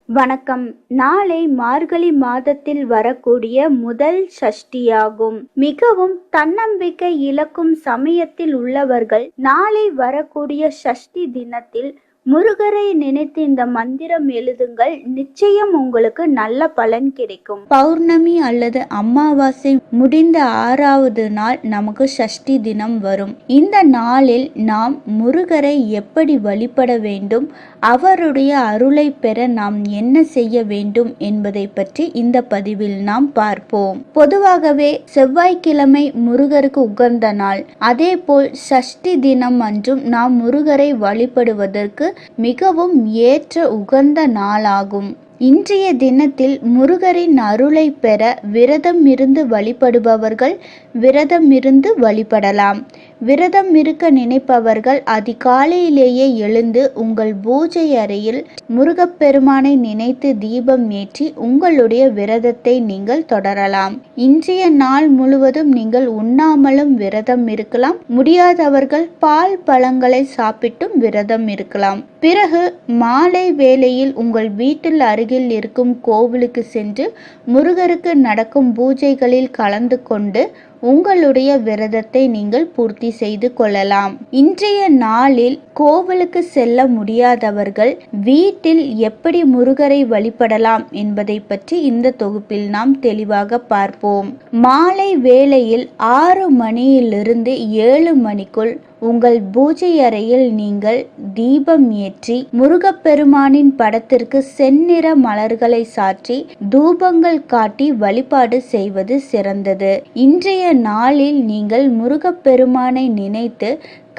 வணக்கம். நாளை மார்கழி மாதத்தில் வரக்கூடிய முதல் சஷ்டியாகும். மிகவும் தன்னம்பிக்கை இழக்கும் சமயத்தில் உள்ளவர்கள் நாளை வரக்கூடிய சஷ்டி தினத்தில் முருகரை நினைத்து இந்த மந்திரம் எழுதுங்கள். நிச்சயம் உங்களுக்கு நல்ல பலன் கிடைக்கும். பௌர்ணமி அல்லது அமாவாசை முடிந்த 6வது நாள் நமக்கு சஷ்டி தினம் வரும். இந்த நாளில் நாம் முருகரை எப்படி வழிபட வேண்டும், அவருடைய அருளை பெற நாம் என்ன செய்ய வேண்டும் என்பதை பற்றி இந்த பதிவில் நாம் பார்ப்போம். பொதுவாகவே செவ்வாய்க்கிழமை முருகருக்கு உகந்த நாள். அதேபோல் சஷ்டி தினம் அன்றும் நாம் முருகரை வழிபடுவதற்கு மிகவும் ஏற்ற உகந்த நாளாகும். இன்றைய தினத்தில் முருகரின் அருளை பெற விரதம் இருந்து வழிபடுபவர்கள் விரதம் இருந்து வழிபடலாம். விரதம் இருக்க நினைப்பவர்கள் அதிகாலையிலேயே எழுந்து உங்கள் பூஜை அறையில் முருகப்பெருமானை நினைத்து தீபம் ஏற்றி உங்களுடைய விரதத்தை நீங்கள் தொடரலாம். இன்றைய நாள் முழுவதும் நீங்கள் உண்ணாமலும் விரதம் இருக்கலாம். முடியாதவர்கள் பால் பழங்களை சாப்பிட்டும் விரதம் இருக்கலாம். பிறகு மாலை வேளையில் உங்கள் வீட்டில் அருகில் இருக்கும் கோவிலுக்கு சென்று முருகருக்கு நடக்கும் பூஜைகளில் கலந்து கொண்டு உங்களுடைய விரதத்தை நீங்கள் பூர்த்தி செய்து கொள்ளலாம். இன்றைய நாளில் கோவிலுக்கு செல்ல முடியாதவர்கள் வீட்டில் எப்படி முருகரை வழிபடலாம் என்பதை பற்றி இந்த தொகுப்பில் நாம் தெளிவாக பார்ப்போம். மாலை வேளையில் 6 மணியிலிருந்து 7 மணிக்குள் உங்கள் பூஜை அறையில் நீங்கள் தீபம் ஏற்றி முருகப்பெருமானின் படத்திற்கு செந்நிற மலர்களை சாற்றி தூபங்கள் காட்டி வழிபாடு செய்வது சிறந்தது. இன்றைய நாளில் நீங்கள் முருகப்பெருமானை நினைத்து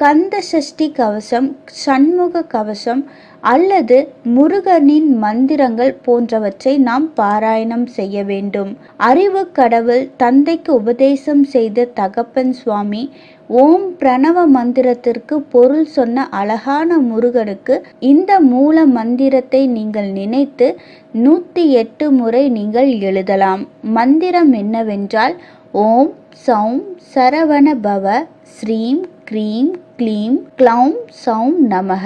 கந்த சஷ்டி கவசம், சண்முக கவசம் அல்லது முருகனின் மந்திரங்கள் போன்றவற்றை நாம் பாராயணம் செய்ய வேண்டும். அறிவு கடவுள் தந்தைக்கு உபதேசம் செய்த தகப்பன் சுவாமி ஓம் பிரணவ மந்திரத்திற்கு பொருள் சொன்ன அழகான முருகனுக்கு இந்த மூல மந்திரத்தை நீங்கள் நினைத்து 108 முறை நீங்கள் எழுதலாம். மந்திரம் என்னவென்றால் ஓம் சௌம் சரவண பவ ஸ்ரீம் க்ரீம் க்ளீம் க்ளௌம் சௌம் நமக.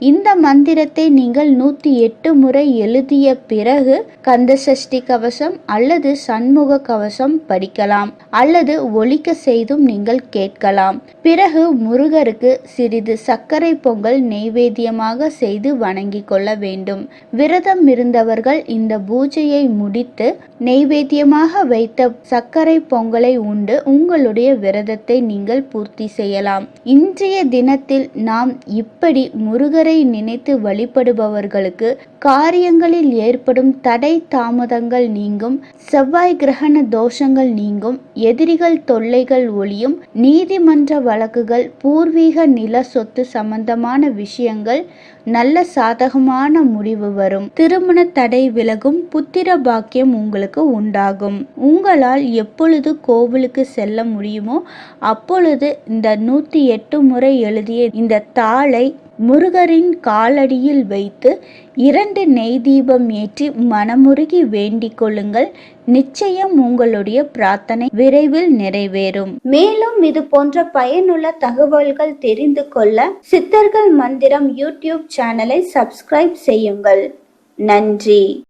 இந்த மந்திரத்தை நீங்கள் 108 முறை எழுதிய பிறகு கந்த சஷ்டி கவசம் அல்லது சண்முக கவசம் படிக்கலாம் அல்லது ஒலிக்க செய்தும் நீங்கள் கேட்கலாம். பிறகு முருகருக்கு சிறிது சர்க்கரை பொங்கல் நெய்வேத்தியமாக செய்து வணங்கி கொள்ள வேண்டும். விரதம் இருந்தவர்கள் இந்த பூஜையை முடித்து நெய்வேத்தியமாக வைத்த சர்க்கரை பொங்கலை உண்டு உங்களுடைய விரதத்தை நீங்கள் பூர்த்தி செய்யலாம். இன்றைய தினத்தில் நாம் இப்படி முருகரை நினைத்து வழிபடுபவர்களுக்கு காரியங்களில் ஏற்படும் தடை தாமதங்கள் நீங்கும், செவ்வாய் கிரகண தோஷங்கள் நீங்கும், எதிரிகள் தொல்லைகள் ஒழியும், நீதிமன்ற வழக்குகள், பூர்வீக நில சொத்து சம்பந்தமான விஷயங்கள் நல்ல சாதகமான முடிவு வரும், திருமண தடை விலகும், புத்திர பாக்கியம் உங்களுக்கு உண்டாகும். உங்களால் எப்பொழுது கோவிலுக்கு செல்ல முடியுமோ அப்பொழுது இந்த 108 முறை எழுதிய இந்த தாளை முருகரின் காலடியில் வைத்து 2 நெய் தீபம் ஏற்றி மனமுருகி வேண்டிக் கொள்ளுங்கள். நிச்சயம் உங்களுடைய பிரார்த்தனை விரைவில் நிறைவேறும். மேலும் இது போன்ற பயனுள்ள தகவல்கள் தெரிந்து கொள்ள சித்தர்கள் மந்திரம் யூடியூப் சேனலை சப்ஸ்கிரைப் செய்யுங்கள். நன்றி.